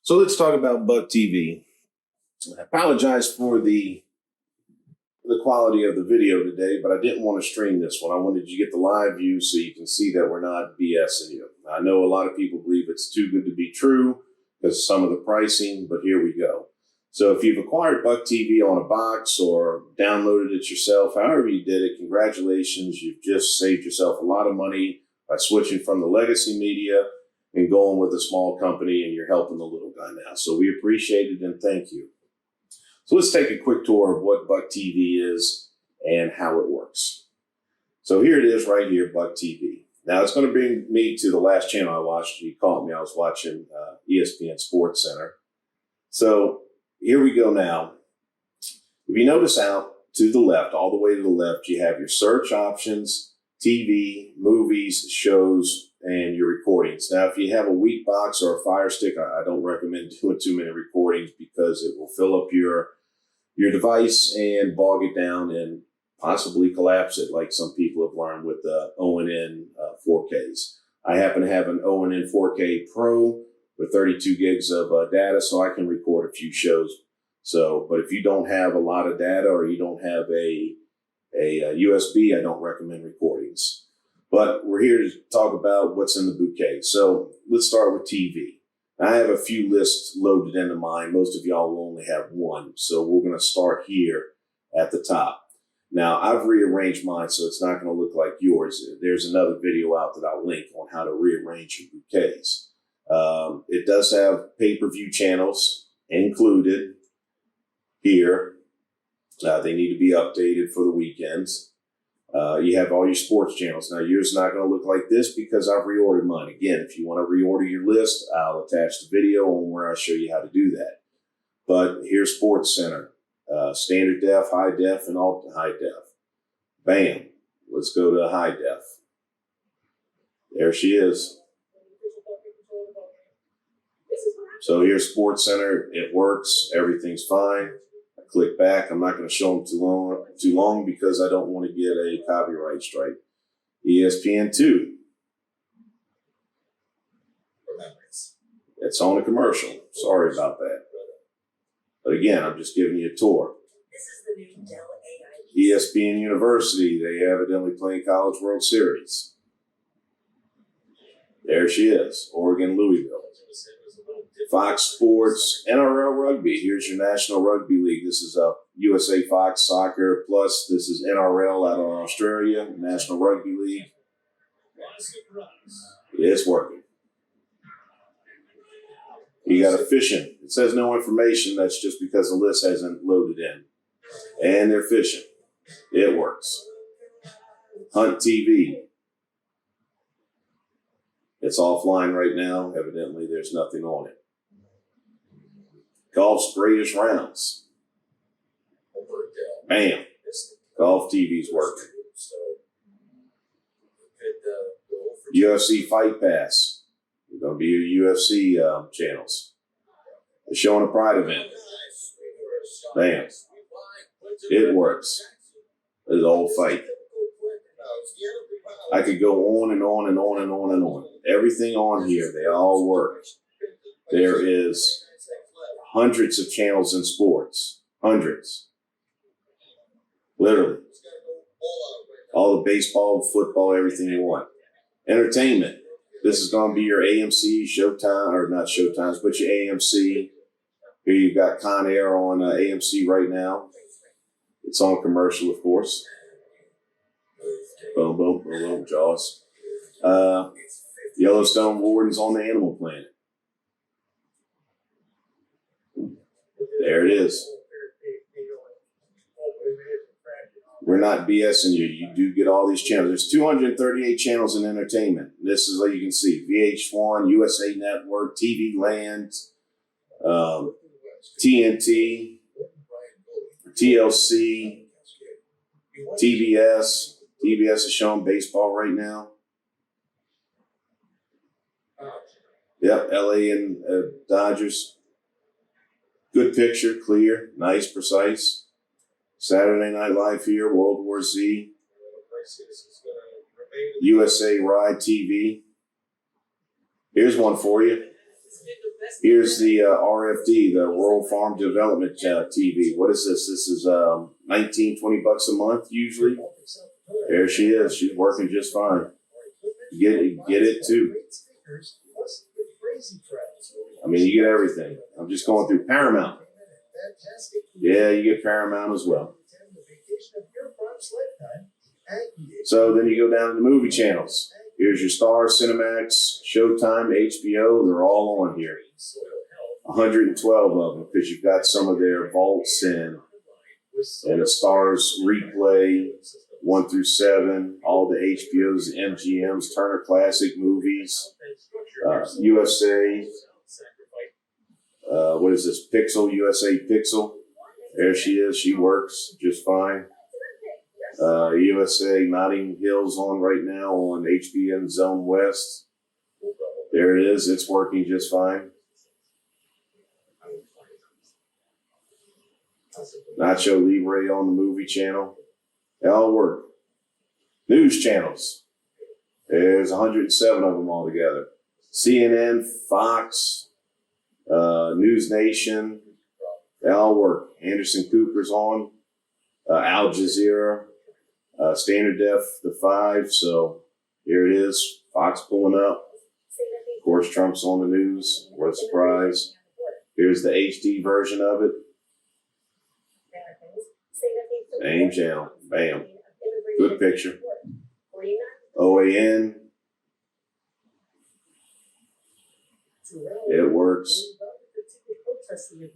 So let's talk about Buck TV. I apologize for the quality of the video today, but I didn't want to stream this one. I wanted you to get the live view so you can see that we're not BSing you. I know a lot of people believe it's too good to be true because of some of the pricing, but here we go. So if you've acquired Buck TV on a box or downloaded it yourself, however you did it, congratulations. You've just saved yourself a lot of money by switching from the legacy media and going with a small company, and you're helping the little guy now. So we appreciate it and thank you. So let's take a quick tour of what Buck TV is and how it works. So here it is right here, Buck TV. Now it's going to bring me to the last channel I watched. You caught me, I was watching ESPN Sports Center. So here we go now. If you notice out to the left, all the way to the left, you have your search options, TV, movies, shows, and your recordings. Now, if you have a weak box or a Fire Stick, I don't recommend doing too many recordings because it will fill up your device and bog it down and possibly collapse it, like some people have learned with the ONN 4Ks. I happen to have an ONN 4K Pro with 32 gigs of data, so I can record a few shows. So, but if you don't have a lot of data or you don't have a USB, I don't recommend recordings. But we're here to talk about what's in the bouquet. So let's start with TV. I have a few lists loaded into mine. Most of y'all will only have one. So we're going to start here at the top. Now, I've rearranged mine so it's not going to look like yours. There's another video out that I'll link on how to rearrange your bouquets. It does have pay-per-view channels included here. They need to be updated for the weekends. You have all your sports channels. Now, yours is not going to look like this because I've reordered mine. Again, if you want to reorder your list, I'll attach the video on where I show you how to do that. But here's Sports Center, standard def, high def, and ultra high def. Bam. Let's go to high def. There she is. So here's Sports Center. It works. Everything's fine. Click back. I'm not going to show them too long because I don't want to get a copyright strike. ESPN2. It's on a commercial. Sorry about that. But again, I'm just giving you a tour. ESPN University. They evidently playing College World Series. There she is. Oregon, Louisville. Fox Sports, NRL Rugby. Here's your National Rugby League. This is USA Fox Soccer Plus. This is NRL out of Australia, National Rugby League. It's working. You got a fishing. It says no information. That's just because the list hasn't loaded in. And they're fishing. It works. Hunt TV. It's offline right now. Evidently, there's nothing on it. Golf's greatest rounds. Bam. Golf TV's working. UFC Fight Pass. It's going to be your UFC channels. They're showing a Pride event. Bam. It works. It's an old fight. I could go on and on and on and on and on. Everything on here, they all work. There is hundreds of channels in sports. Hundreds. Literally. All the baseball, football, everything you want. Entertainment. This is going to be your AMC, Showtime, or not Showtimes, but your AMC. Here you've got Con Air on AMC right now. It's on commercial, of course. Boom, boom, boom, boom, Jaws. Yellowstone Wardens on the Animal Planet. There it is. We're not BSing you. You do get all these channels. There's 238 channels in entertainment. This is what you can see. VH1, USA Network, TV Land, TNT, TLC, TBS. TBS is showing baseball right now. Yep, LA and Dodgers. Good picture, clear, nice, precise. Saturday Night Live here, World War Z. USA Ride TV. Here's one for you. Here's the RFD, the Rural Farm Development TV. What is this? This is $19-20 a month usually. There she is. She's working just fine. Get it too. I mean, you get everything. I'm just going through Paramount. Yeah, you get Paramount as well. So then you go down to the movie channels. Here's your Stars, Cinemax, Showtime, HBO. They're all on here. 112 of them because you've got some of their vaults and the Stars replay 1 through 7, all the HBOs, MGMs, Turner Classic Movies, USA. What is this? Pixel, USA Pixel. There she is. She works just fine. USA Notting Hill's on right now on HBN Zone West. There it is. It's working just fine. Nacho Libre on the movie channel. They all work. News channels. There's 107 of them altogether. CNN, Fox, News Nation. They all work. Anderson Cooper's on. Al Jazeera. Standard Def, the 5. So here it is. Fox pulling up. Of course, Trump's on the news. What a surprise. Here's the HD version of it. Same channel. Bam. Good picture. OAN. It works.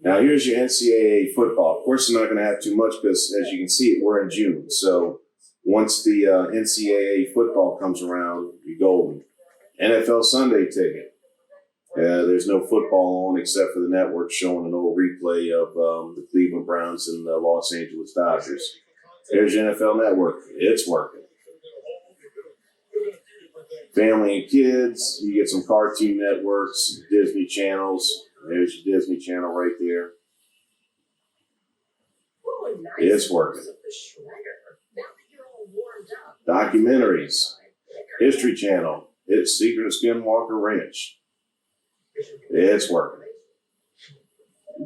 Now here's your NCAA football. Of course, I'm not going to have too much because, as you can see, we're in June. So once the NCAA football comes around, you're golden. NFL Sunday ticket. There's no football on except for the network showing an old replay of the Cleveland Browns and the Los Angeles Dodgers. There's your NFL Network. It's working. Family and kids. You get some Cartoon Networks, Disney channels. There's your Disney Channel right there. It's working. Documentaries. History Channel. It's Secret of Skinwalker Ranch. It's working.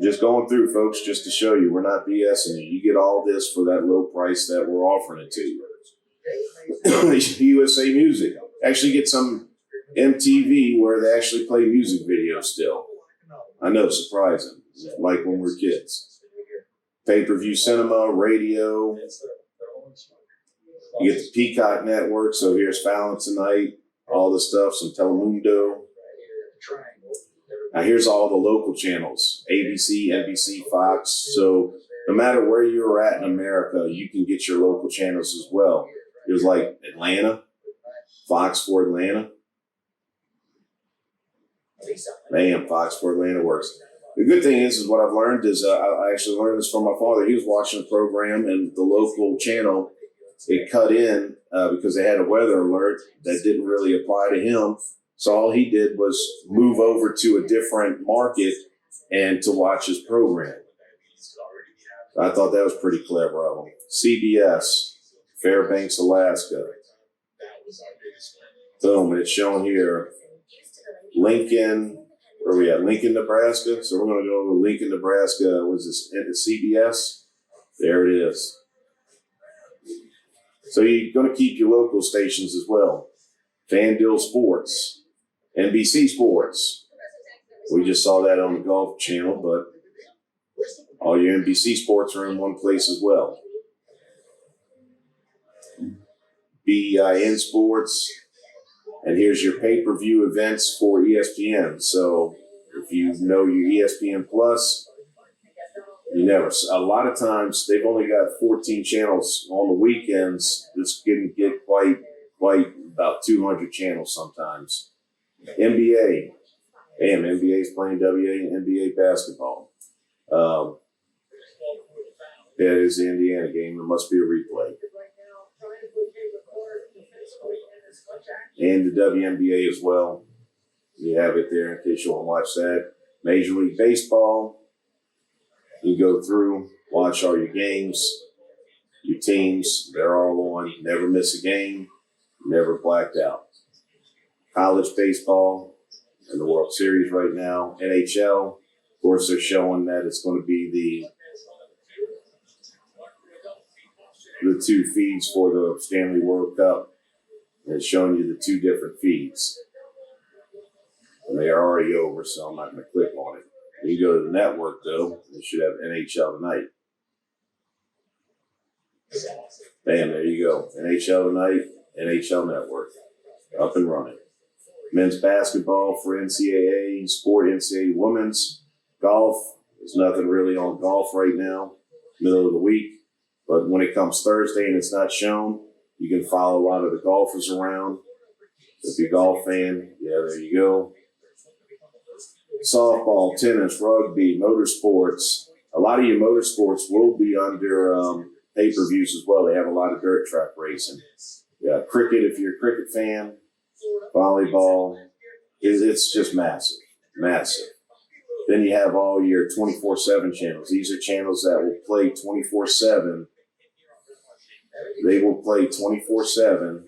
Just going through, folks, just to show you we're not BSing you. You get all this for that low price that we're offering it to you. USA Music. Actually get some MTV where they actually play music videos still. I know, surprising. Like when we're kids. Pay-per-view cinema, radio. You get the Peacock Network, so here's Fallon Tonight, all the stuff, some Telemundo. Now here's all the local channels, ABC, NBC, Fox. So no matter where you're at in America, you can get your local channels as well. There's like Atlanta, Fox for Atlanta. Man, Fox for Atlanta works. The good thing is what I've learned is I actually learned this from my father. He was watching a program and the local channel, it cut in because they had a weather alert that didn't really apply to him. So all he did was move over to a different market and to watch his program. I thought that was pretty clever of him. CBS, Fairbanks, Alaska. Boom, and it's shown here. Lincoln, where are we at? Lincoln, Nebraska. So we're going to go to Lincoln, Nebraska. Was this CBS? There it is. So you're going to keep your local stations as well. FanDuel Sports, NBC Sports. We just saw that on the Golf Channel, but all your NBC Sports are in one place as well. BEIN Sports. And here's your pay-per-view events for ESPN. So if you know your ESPN Plus, a lot of times they've only got 14 channels on the weekends. This can get quite about 200 channels sometimes. NBA. Damn, NBA's playing WNBA basketball. That is the Indiana game. There must be a replay. And the WNBA as well. You have it there in case you want to watch that. Major League Baseball. You go through, watch all your games, your teams. They're all on. Never miss a game. Never blacked out. College baseball. in the World Series right now. NHL, of course, they're showing that it's going to be the two feeds for the Stanley World Cup. And it's showing you the two different feeds. And they are already over, so I'm not going to click on it. When you go to the network, though, they should have NHL tonight. Bam, there you go. NHL tonight, NHL Network. Up and running. Men's basketball for NCAA, sport NCAA women's, golf. There's nothing really on golf right now, middle of the week. But when it comes Thursday and it's not shown, you can follow a lot of the golfers around. If you're a golf fan, yeah, there you go. Softball, tennis, rugby, motorsports. A lot of your motorsports will be under pay-per-views as well. They have a lot of dirt track racing. Yeah, cricket, if you're a cricket fan, volleyball, it's just massive, massive. Then you have all your 24/7 channels. These are channels that will play 24/7. They will play 24/7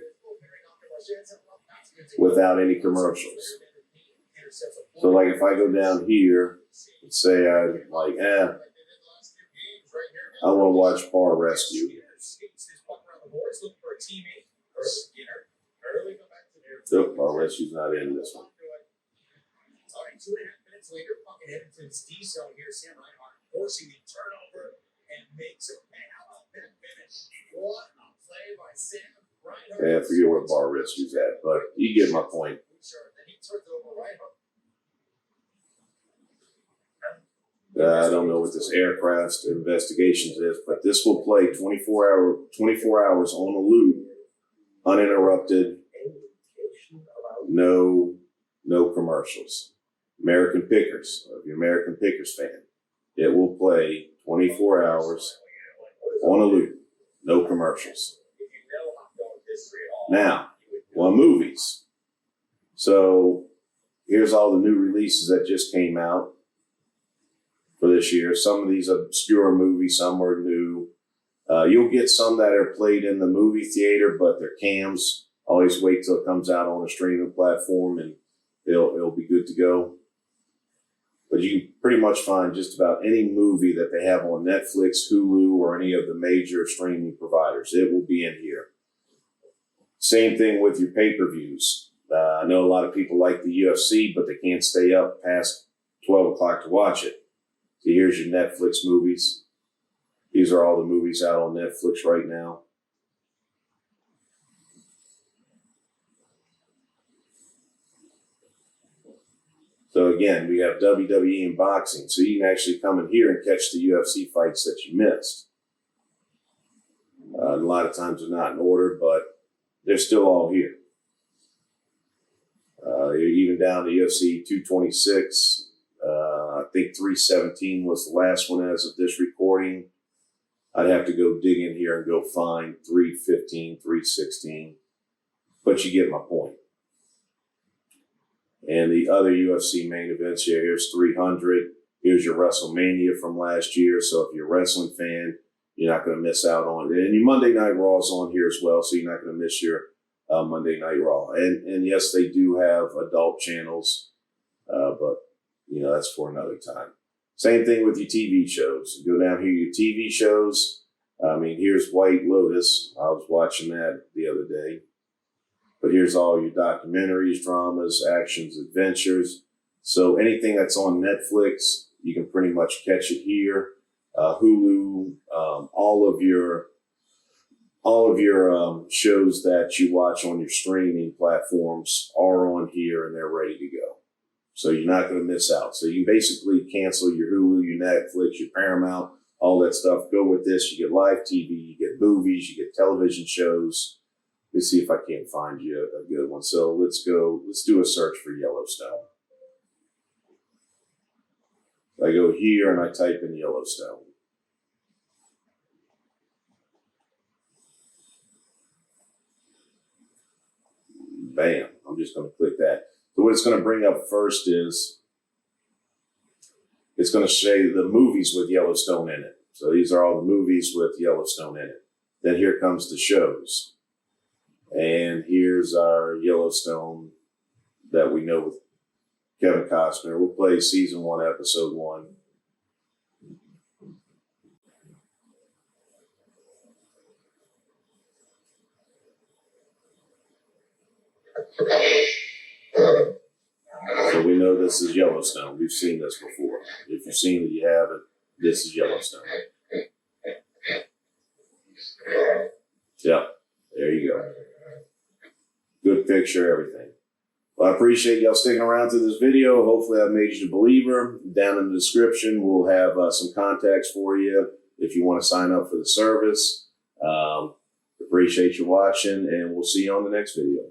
without any commercials. So like if I go down here and say I want to watch Bar Rescue. Nope, Bar Rescue's not in this one. All right, 2.5 minutes later, Puckett Edmonton's D zone here. Sam Reinhart forcing the turnover and makes it. Man, how about that finish? What a play by Sam Reinhart. Yeah, I forget where Bar Rescue's at, but you get my point. Then he turns it over Reinhart. I don't know what this aircraft investigations is, but this will play 24 hours on a loop, uninterrupted, no commercials. American Pickers, if you're an American Pickers fan, it will play 24 hours on a loop, no commercials. Now, movies. So here's all the new releases that just came out for this year. Some of these obscure movies, some are new. You'll get some that are played in the movie theater, but they're cams. Always wait till it comes out on a streaming platform and it'll be good to go. But you can pretty much find just about any movie that they have on Netflix, Hulu, or any of the major streaming providers. It will be in here. Same thing with your pay-per-views. I know a lot of people like the UFC, but they can't stay up past 12 o'clock to watch it. So here's your Netflix movies. These are all the movies out on Netflix right now. So again, we have WWE and boxing. So you can actually come in here and catch the UFC fights that you missed. A lot of times they're not in order, but they're still all here. Even down to UFC 226. I think 317 was the last one as of this recording. I'd have to go dig in here and go find 315, 316. But you get my point. And the other UFC main events here, here's 300. Here's your WrestleMania from last year. So if you're a wrestling fan, you're not going to miss out on it. And your Monday Night Raw is on here as well, so you're not going to miss your Monday Night Raw. And yes, they do have adult channels, but that's for another time. Same thing with your TV shows. You go down here, your TV shows. Here's White Lotus. I was watching that the other day. But here's all your documentaries, dramas, actions, adventures. So anything that's on Netflix, you can pretty much catch it here. Hulu, all of your shows that you watch on your streaming platforms are on here and they're ready to go. So you're not going to miss out. So you basically cancel your Hulu, your Netflix, your Paramount, all that stuff. Go with this. You get live TV, you get movies, you get television shows. Let's see if I can't find you a good one. So let's do a search for Yellowstone. I go here and I type in Yellowstone. Bam, I'm just going to click that. So what it's going to bring up first is it's going to say the movies with Yellowstone in it. So these are all the movies with Yellowstone in it. Then here comes the shows. And here's our Yellowstone that we know Kevin Costner. We'll play season 1, episode 1. So we know this is Yellowstone. We've seen this before. If you've seen it, you haven't. This is Yellowstone. Yep. There you go. Good picture, everything. Well, I appreciate y'all sticking around through this video. Hopefully I've made you a believer. Down in the description, we'll have some contacts for you if you want to sign up for the service. Appreciate you watching, and we'll see you on the next video.